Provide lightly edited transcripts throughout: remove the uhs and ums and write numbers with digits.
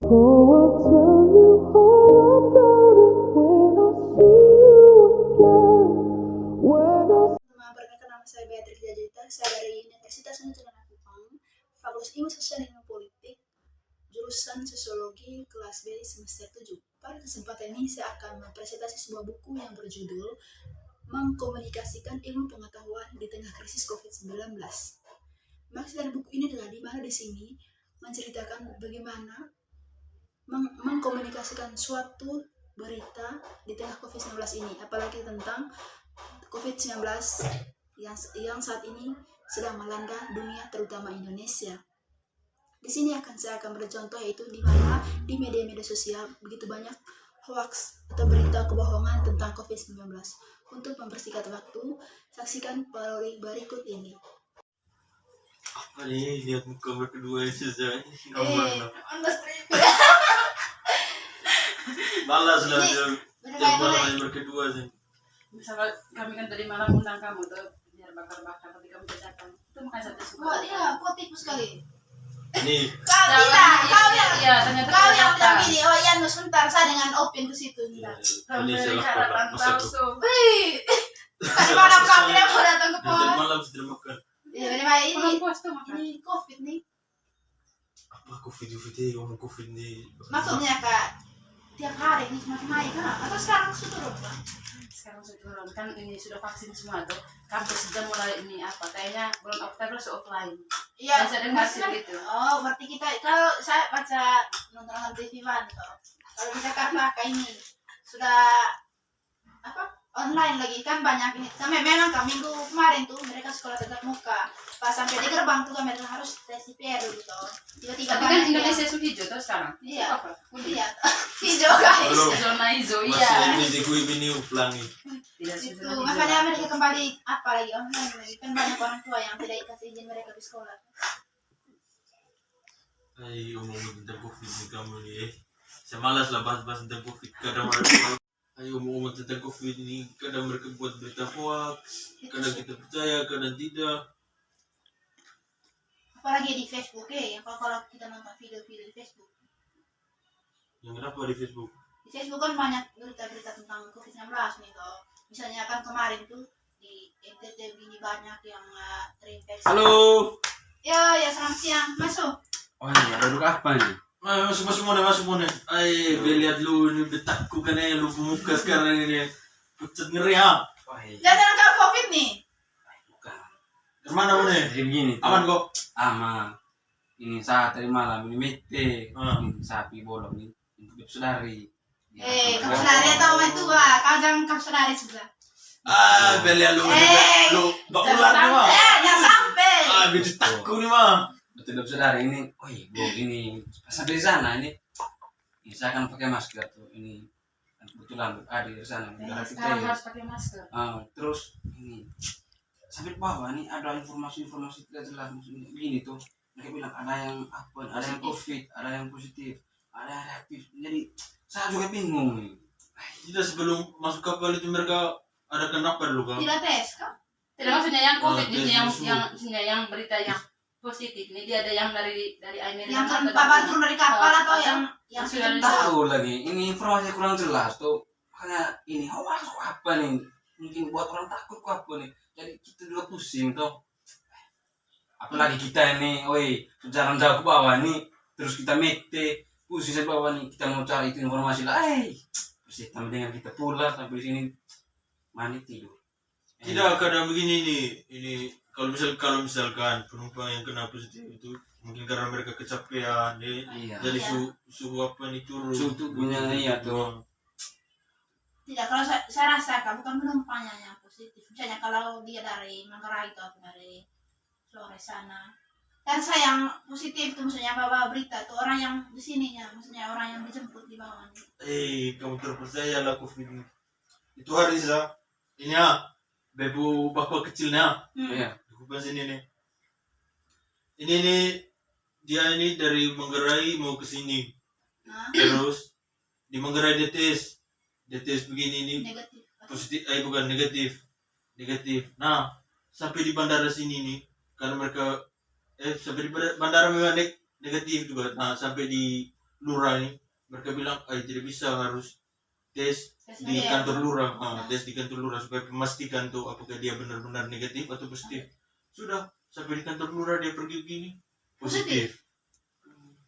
Perkenalkan nama saya Beatrice Jajita, saya dari Universitas Universitas Kupang, Fakultas Ilmu Sosial dan Politik, jurusan Sosiologi kelas B semester 7. Pada kesempatan ini saya akan mempresentasi sebuah buku yang berjudul Mengkomunikasikan Ilmu Pengetahuan di Tengah Krisis COVID-19. Maksud dari buku ini adalah di mana di sini menceritakan bagaimana mengkomunikasikan suatu berita di tengah COVID-19 ini, apalagi tentang COVID-19 yang saat ini sedang melanda dunia, terutama Indonesia. Di sini saya akan bercontoh, yaitu di mana di media-media sosial begitu banyak hoax atau berita kebohongan tentang COVID-19. Untuk mempersingkat waktu, saksikan berikut ini. Apa nih, lihat muka berdua saja. Balas lah dia yang berdua sih. Misalnya kami kan tadi malam undang kamu tuh biar bakar-bakar, tapi kamu datang. Itu makanya saya suka. Wah, iya, kok tipu sekali. Nih. Kau yang bilang gini, oh iya, sebentar saya dengan open ke situ. Ini salah palsu. Bagaimana kau tidak mau datang ke pos? malam sudah makan. Iya, bagaimana Ini ini COVID nih? Apa COVID ngomong COVID nih? Maksudnya Kak, tiap hari ini semakin naik kan? Atau sekarang sudah turun Kak? sekarang sudah turun kan, ini sudah vaksin semua tuh. Kampus sudah mulai ini apa? Kayaknya bulan Oktober offline. Iya, saya dengar sih gitu. Oh, berarti kita, kalau saya baca nonton TV One tuh, kalau di Jakarta kayak ini sudah apa online lagi kan banyak ini. Memang minggu kemarin tuh mereka sekolah tetap muka. Pas sampai di gerbang tuh mereka harus tes PCR gitu. Tiba-tiba Tapi kan Indonesia sudah hijau tuh sekarang. Iya. Apa? Iya. Hijau guys. Zona hijau, Masih iya. ini di gue ini ulangi. Tidak Itu sudah hijau. makanya mereka kembali apa lagi online lagi, kan banyak orang tua yang tidak dikasih izin mereka di sekolah. Ayo ngomong tentang COVID nih kamu nih. Saya malas lah bahas tentang COVID. Kadang ayo ngomong tentang COVID ini. Kadang mereka buat berita hoax. Kadang kita percaya, kadang tidak. Apalagi di Facebook yang kalau kita nonton video-video di Facebook. Yang kenapa di Facebook? Di Facebook kan banyak berita-berita tentang COVID-19 nih toh. Misalnya kan kemarin tuh di NTT ini banyak yang terinfeksi. Halo. Ya selamat siang. Masuk. Oh iya, duduk apa nih? Masuk mana. Lihat lu ini betakku kan ya, lu muka sekarang ini. Pucat ngeri ha. Oh iya. Jangan kalau COVID nih. Bukan. Kemana mana? Jadi begini. Aman kok? Aman. Ini saya tadi malam ini mete. Ah. Ini sapi bolong ini untuk saudari. Kamu senari atau main tua? Kau jangan kamu senari sudah. Lihat lu bakulan nih mah. Jangan sampai. Betakku nih mah. Betul saudari ini. Oh iya, bu ini sampai di sana ini. Ini saya akan pakai masker tuh ini. Kebetulan ada di sana. Sekarang harus pakai masker. Terus ini sampai bawah nih ada informasi tidak jelas, maksudnya begini tuh. Mereka bilang ada yang apa, ada yang COVID, ada yang positif, ada yang reaktif. Jadi saya juga bingung nih. Tidak, sebelum masuk kapal itu mereka ada kenapa dulu kan? Tidak tes kan? Tidak, maksudnya yang COVID ini tes yang berita yang positif ini dia ada yang dari Amerika. Yang turun dari kapal atau yang sudah Tahu lagi, ini informasi kurang jelas tuh. Makanya ini hoax apa nih? Mungkin buat orang takut kok apa nih? Jadi kita juga pusing tuh. Apalagi kita ini, jalan jauh ke bawah nih, terus kita mete, pusing ke bawah nih, kita mau cari itu informasi lah. Terus kita dengan kita pulang sampai di sini mandi tidur. Tidak, kadang begini nih. Ini kalau misalkan penumpang yang kena positif itu mungkin karena mereka kecapean deh. Iya. Jadi suhu apa nih turun. Suhu tubuhnya iya tuh. Tidak, kalau saya rasa bukan penumpangnya yang positif. Misalnya kalau dia dari Manggarai atau dari Flores sana. Dan saya yang positif itu misalnya bawa berita itu orang yang di sininya, maksudnya orang yang dijemput di bawah. Kamu terpercaya lah COVID ini. Itu hari sah. Ini ya, bebu bakwa kecilnya. Iya. Di sini nih. Ini nih, dia ini dari Manggarai mau ke sini. Terus di Manggarai dia tes begini nih. Negatif. Positif, bukan negatif. Nah, sampai di bandara sini nih, karena mereka sampai di bandara memang negatif juga. Nah, sampai di lurah nih, mereka bilang tidak bisa, harus tes di Iya. kantor lurah. Tes di kantor lurah supaya memastikan tuh apakah dia benar-benar negatif atau positif. Sudah sampai di kantor lurah dia pergi begini positif.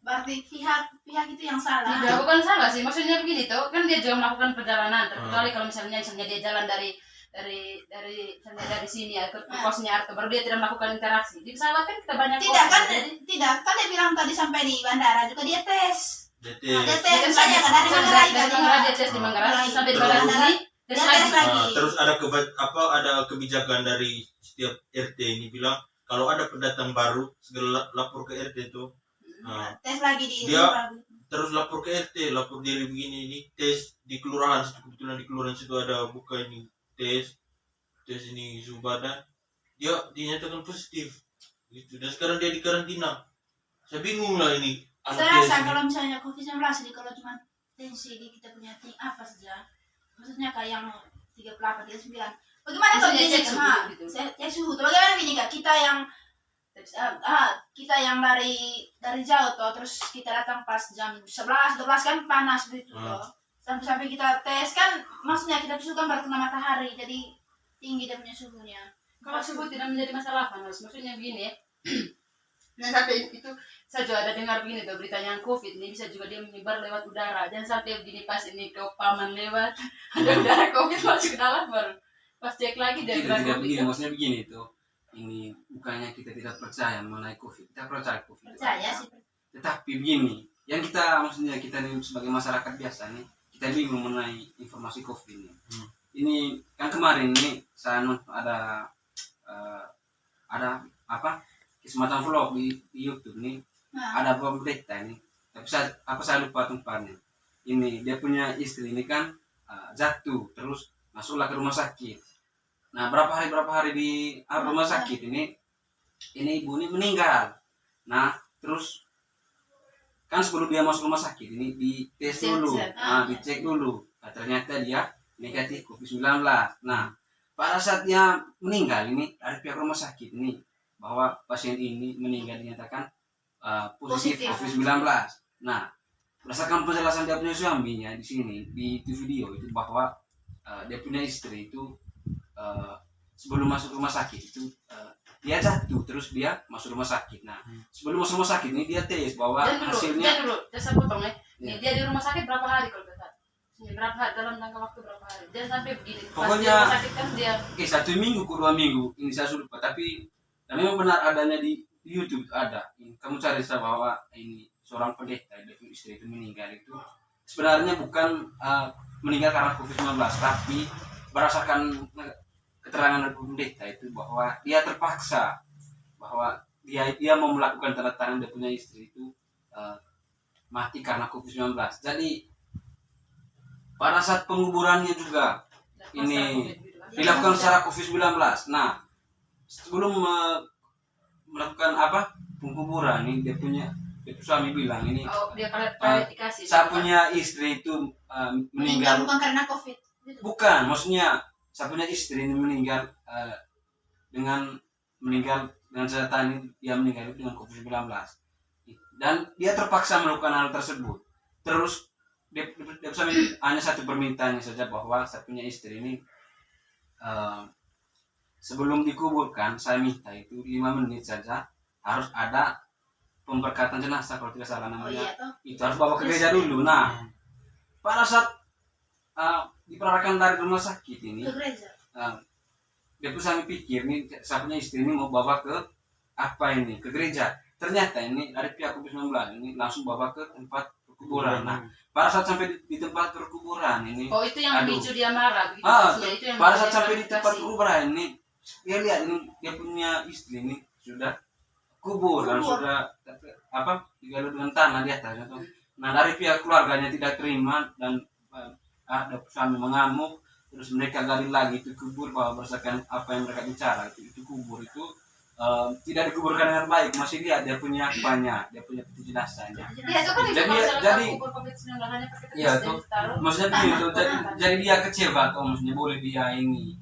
Berarti pihak itu yang salah. Tidak, bukan salah sih. Maksudnya begini tuh, kan dia juga melakukan perjalanan. Terkecuali kalau misalnya dia jalan dari misalnya dari sini ya ke kosnya atau baru dia tidak melakukan interaksi. Disalahkan kita banyak Tidak orang. kan, Jadi, tidak kan dia bilang tadi sampai di bandara juga dia tes. Dia Dia tes. tes saja kan dari Manggarai dari tadi. Manggarai dia tes di Manggarai, terus sampai di Terus. bandara sini tes Dia lagi. tes lagi. Terus ada kebijakan dari setiap RT ini bilang kalau ada pendatang baru segera lapor ke RT itu. Tes lagi di Dia- Terus lapor ke RT, lapor diri begini ini, tes di kelurahan situ, kebetulan di kelurahan situ ada buka ini tes ini suhu badan, dia dinyatakan positif gitu, dan sekarang dia di karantina. Saya bingung lah ini. Saya rasa kalau misalnya COVID-19 ini kalau cuma tensi di kita punya apa saja, maksudnya kayak yang 38, 39. Bagaimana kalau Maksudnya ini cek suhu gitu. Cek suhu. Bagaimana ini kak? Kita yang dari jauh toh, terus kita datang pas jam 11, 12 kan panas begitu toh. Sampai kita tes kan, maksudnya kita suhu kan baru kena matahari, jadi tinggi dia punya suhunya. Kalau suhu tidak menjadi masalah panas, maksudnya begini ya. Nah sampai itu saya juga ada dengar begini tuh beritanya yang COVID ini bisa juga dia menyebar lewat udara. Jangan sampai begini pas ini ke paman lewat ada udara COVID masuk ke dalam baru pas cek lagi dari Kita tidak COVID. begini, maksudnya begini tuh. Ini bukannya kita tidak percaya mengenai COVID, kita percaya COVID. Percaya sih. Tetapi begini, yang kita maksudnya kita ini sebagai masyarakat biasa nih, kita bingung mengenai informasi COVID ini. Ini kan kemarin ini saya ada apa semacam vlog di YouTube nih, ada beberapa berita ini. Tapi saya lupa tempatnya. Ini dia punya istri ini kan jatuh terus masuklah ke rumah sakit. Nah berapa hari di rumah sakit ini ibu ini meninggal. Nah terus kan sebelum dia masuk rumah sakit ini dites dulu, dicek dulu. Nah, ternyata dia negatif COVID-19. Nah pada saat dia meninggal ini dari pihak rumah sakit ini bahwa pasien ini meninggal dinyatakan positif COVID-19. Nah berdasarkan penjelasan dia punya suaminya di sini di itu video itu bahwa dia punya istri itu sebelum masuk rumah sakit itu dia jatuh terus dia masuk rumah sakit. Nah sebelum masuk rumah sakit ini dia tes bahwa hasilnya saya potong ya. Ya. Dia di rumah sakit berapa hari kalau kita? Berapa hari dalam jangka waktu berapa hari? Dia sampai begini. Pas Pokoknya- di rumah sakit kan dia 1 minggu ke 2 minggu ini saya sudah lupa, tapi memang benar adanya di YouTube ada. Kamu cari saja bahwa ini seorang pendeta dia punya istri itu meninggal itu sebenarnya bukan meninggal karena COVID-19, tapi berdasarkan keterangan dari pendeta itu bahwa dia terpaksa bahwa dia mau melakukan tanda tangan dia punya istri itu mati karena COVID-19. Jadi pada saat penguburannya juga ini dilakukan secara COVID-19. Nah sebelum melakukan penguburan ini dia suami bilang ini dia klarifikasi. saya punya istri itu meninggal bukan karena COVID. bukan, maksudnya saya punya istri ini meninggal dengan senjata ini dia meninggal itu dengan COVID-19 dan dia terpaksa melakukan hal tersebut. Terus dia hanya satu permintaannya saja bahwa saya punya istri ini sebelum dikuburkan saya minta itu 5 menit saja harus ada pemberkatan jenazah kalau tidak salah namanya. Itu harus bawa ke gereja dulu. Nah pada saat diperanakan dari rumah sakit ini dia pun saya pikir nih saya punya istri ini mau bawa ke ke gereja. Ternyata ini dari pihak COVID-19 ini langsung bawa ke tempat perkuburan. Nah pada saat sampai di tempat perkuburan ini itu yang memicu dia marah begitu. Itu yang pada saat sampai di tempat perkuburan ini dia lihat ini dia punya istri ini sudah kubur dan sudah digali dengan tanah di atasnya tuh. Nah dari pihak keluarganya tidak terima dan ada suami mengamuk, terus mereka gali lagi itu kubur bahwa berdasarkan apa yang mereka bicara itu kubur itu tidak dikuburkan dengan baik, masih lihat dia punya dia punya peti jenazahnya. Ya, itu kan jadi kubur COVID-19 hanya pakai iya tes tuh dan ditaruh. maksudnya begitu. Jadi dia kecewa atau maksudnya boleh dia ini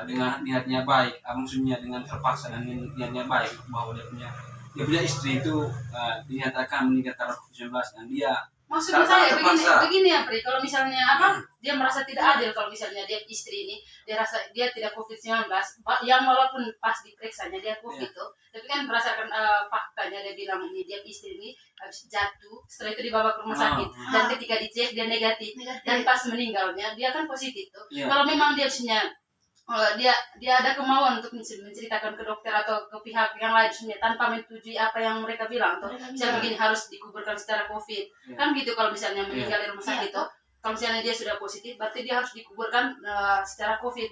dengan niatnya baik, maksudnya dengan terpaksa dan niatnya baik bahwa dia punya istri itu dinyatakan meninggal karena COVID-19 dan dia Maksudnya Karena saya terpaksa. begini ya Pri, kalau misalnya apa dia merasa tidak adil kalau misalnya dia istri ini dia rasa dia tidak COVID-19 yang walaupun pas diperiksanya dia COVID tuh, tapi kan berdasarkan faktanya dia bilang ini dia istri ini habis jatuh setelah itu dibawa ke rumah sakit dan ketika dicek dia negatif dan pas meninggalnya dia kan positif tuh. Iya. Kalau memang dia punya dia ada kemauan untuk menceritakan ke dokter atau ke pihak yang lain sebenarnya tanpa menyetujui apa yang mereka bilang atau misalnya begini harus dikuburkan secara COVID kan gitu. Kalau misalnya meninggal di rumah sakit tuh, kalau misalnya dia sudah positif berarti dia harus dikuburkan secara COVID.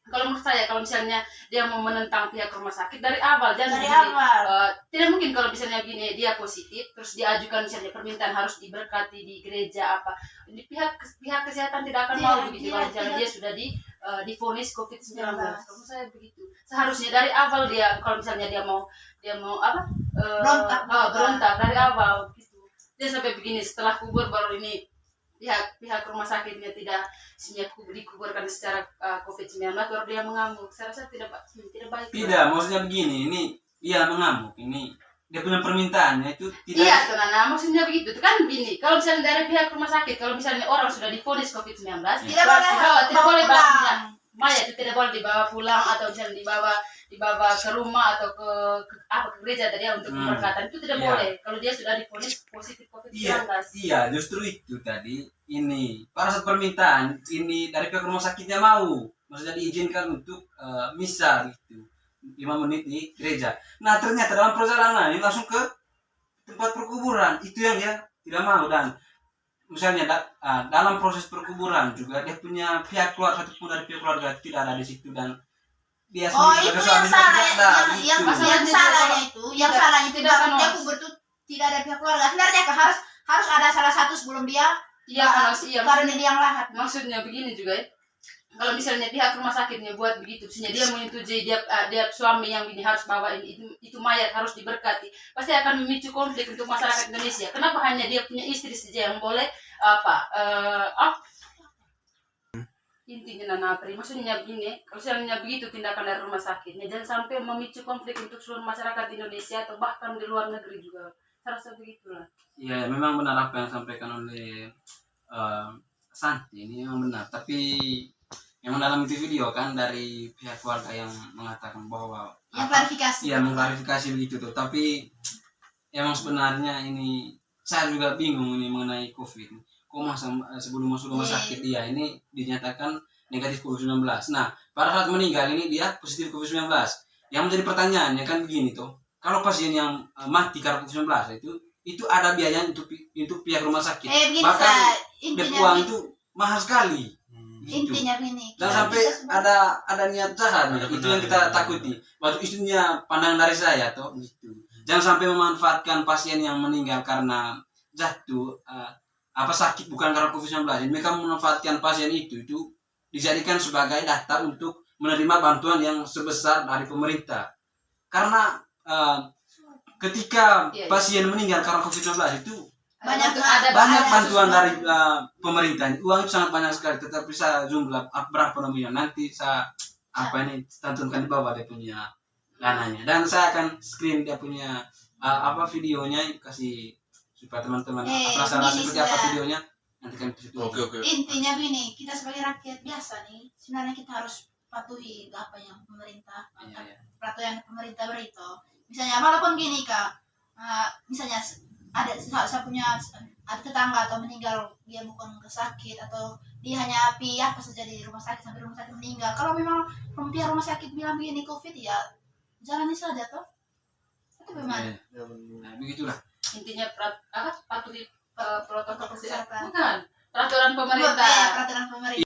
Kalau menurut saya kalau misalnya dia mau menentang pihak rumah sakit dari awal jangan Dari begini. awal. Tidak mungkin kalau misalnya gini dia positif terus diajukan misalnya permintaan harus diberkati di gereja apa di pihak kesehatan tidak akan mau begitu kalau misalnya dia sudah divonis COVID-19. Kalau saya begitu seharusnya dari awal dia kalau misalnya dia mau apa berontak dari awal gitu. Dia sampai begini setelah kubur baru ini pihak rumah sakitnya tidak siap dikuburkan secara COVID-19 baru dia mengamuk. Saya rasa tidak baik. Tidak, maksudnya begini, ini dia mengamuk, ini dia punya permintaannya itu tidak. Iya, tuh Nana, maksudnya begitu. Itu kan gini, kalau misalnya dari pihak rumah sakit, kalau misalnya orang sudah divonis COVID-19, Tidak boleh bawa mayat itu tidak boleh dibawa pulang atau misalnya dibawa ke rumah atau ke gereja tadi untuk pemberkatan itu tidak boleh. Kalau dia sudah divonis positif COVID-19. Iya, justru itu tadi ini pada saat permintaan ini dari pihak rumah sakitnya mau, maksudnya diizinkan untuk misa gitu 5 menit di gereja. Nah ternyata dalam perjalanan ini langsung ke tempat perkuburan itu yang dia tidak mau. Dan misalnya dalam proses perkuburan juga dia punya pihak keluarga, satupun dari pihak keluarga tidak ada di situ dan dia itu yang salah yang salahnya itu Tidak dia kan, kubur tuh tidak ada pihak keluarga. Sebenarnya harus ada salah satu sebelum dia baru ini yang lahat. Maksudnya begini juga ya. Kalau misalnya pihak rumah sakitnya buat begitu, misalnya dia menyetujui dia suami yang ini harus bawa itu mayat harus diberkati, pasti akan memicu konflik untuk masyarakat Indonesia. Kenapa hanya dia punya istri saja yang boleh intinya Nana Pri, maksudnya begini, kalau misalnya begitu tindakan dari rumah sakitnya jangan sampai memicu konflik untuk seluruh masyarakat Indonesia atau bahkan di luar negeri juga. Saya rasa begitulah. Iya, memang benar apa yang disampaikan oleh Santi ini memang benar. Tapi yang dalam itu video kan dari pihak keluarga yang mengatakan bahwa Yang klarifikasi. Iya, mengklarifikasi begitu tuh. Tapi emang sebenarnya ini saya juga bingung ini mengenai COVID. Kok masa sebelum masuk rumah sakit dia ini dinyatakan negatif COVID-19. Nah, pada saat meninggal ini dia positif COVID-19. Yang menjadi pertanyaannya kan begini tuh. Kalau pasien yang mati karena COVID-19 itu ada biaya untuk pihak rumah sakit. Bahkan uang itu mahal sekali. Gitu. Intinya begini. Jangan sampai ada niat jahat. Itu yang kita takuti. Waktu isunya pandangan dari saya tuh gitu. Jangan sampai memanfaatkan pasien yang meninggal karena jatuh sakit bukan karena COVID-19. Mereka memanfaatkan pasien itu dijadikan sebagai data untuk menerima bantuan yang sebesar dari pemerintah. Karena ketika pasien meninggal karena COVID-19 itu banyak bantuan dari pemerintah. Uang itu sangat banyak sekali, tetap bisa jumlah berapa namanya. Nanti saya cantumkan di bawah dia punya dananya. Dan saya akan screen dia punya videonya, kasih supaya teman-teman penasaran seperti apa videonya, nanti kan di situ. Oke. Intinya begini, kita sebagai rakyat biasa nih, sebenarnya kita harus patuhi apa yang pemerintah, peraturan pemerintah beri itu. Misalnya walaupun gini Kak, misalnya saya punya ada tetangga atau meninggal, dia bukan sakit atau dia hanya apa saja di rumah sakit sampai rumah sakit meninggal. Kalau memang pihak rumah sakit bilang begini COVID ya jalani saja toh. Itu bagaimana? Nah, begitulah. Intinya patuhi protokol kesehatan. Kesehatan. Bukan peraturan pemerintah. Peraturan pemerintah.